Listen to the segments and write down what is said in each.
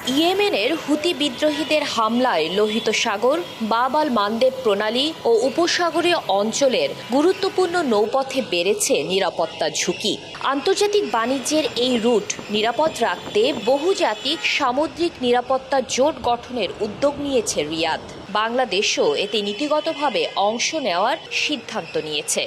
ইয়েমেনের হুতি বিদ্রোহীদের হামলায় লোহিত সাগর, বাব আল মানদেব প্রণালী ও উপসাগরীয় অঞ্চলের গুরুত্বপূর্ণ নৌপথে বেড়েছে নিরাপত্তা ঝুঁকি। আন্তর্জাতিক বাণিজ্যের এই রুট নিরাপদ রাখতে বহুজাতিক সামুদ্রিক নিরাপত্তা জোট গঠনের উদ্যোগ নিয়েছে রিয়াদ। বাংলাদেশও এতে নীতিগতভাবে অংশ নেওয়ার সিদ্ধান্ত নিয়েছে।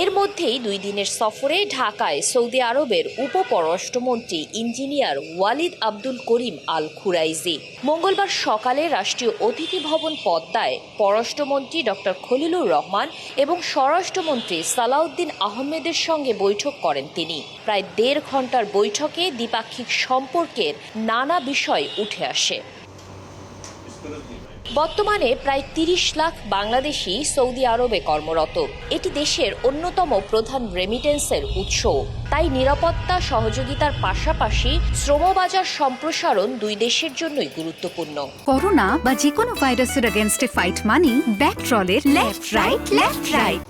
এর মধ্যেই 2 দিনের সফরে ঢাকায় সৌদি আরবের উপপররাষ্ট্রমন্ত্রী ইঞ্জিনিয়ার ওয়ালিদ আব্দুল করিম আল খুরাইজি। মঙ্গলবার সকালে রাষ্ট্রীয় অতিথি ভবন পদ্মায় পররাষ্ট্রমন্ত্রী ডক্টর খলিলুর রহমান এবং স্বরাষ্ট্রমন্ত্রী সালাউদ্দিন আহমেদের সঙ্গে বৈঠক করেন তিনি। প্রায় 1.5 ঘণ্টার বৈঠকে দ্বিপাক্ষিক সম্পর্কের নানা বিষয় উঠে আসে। বর্তমানে প্রায় 30 লাখ বাংলাদেশি সৌদি আরবে কর্মরত। এটি দেশের অন্যতম প্রধান রেমিটেন্সের উৎস। তাই নিরাপত্তা সহযোগিতার পাশাপাশি শ্রমবাজার সম্প্রসারণ 2 দেশের জন্যই গুরুত্বপূর্ণ। করোনা বা যে কোনো ভাইরাসের এগেইনস্টে ফাইট মানি ব্যাকট্রলের লেফট রাইট।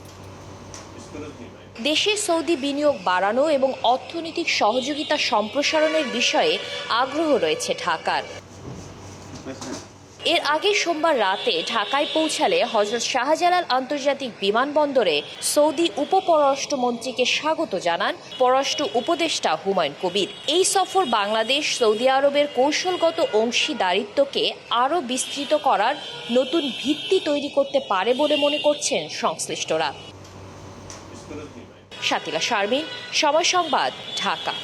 দেশে সৌদি বিনিয়োগ বাড়ানো এবং অর্থনৈতিক সহযোগিতা সম্প্রসারণের বিষয়ে আগ্রহ রয়েছে ঢাকার। এর আগে সোমবার রাতে ঢাকায় পৌঁছালে হযরত শাহজালাল আন্তর্জাতিক বিমানবন্দরে সৌদি উপপররাষ্ট্রমন্ত্রীকে স্বাগত জানান পররাষ্ট্র উপদেষ্টা হুমায়ুন কবির। এই সফর বাংলাদেশ সৌদি আরবের কৌশলগত অংশীদারিত্বকে আরও বিস্তৃত করার নতুন ভিত্তি তৈরি করতে পারে বলে মনে করছেন সংশ্লিষ্টরা। শাতিলা শারমিন, সময় সংবাদ, ঢাকা।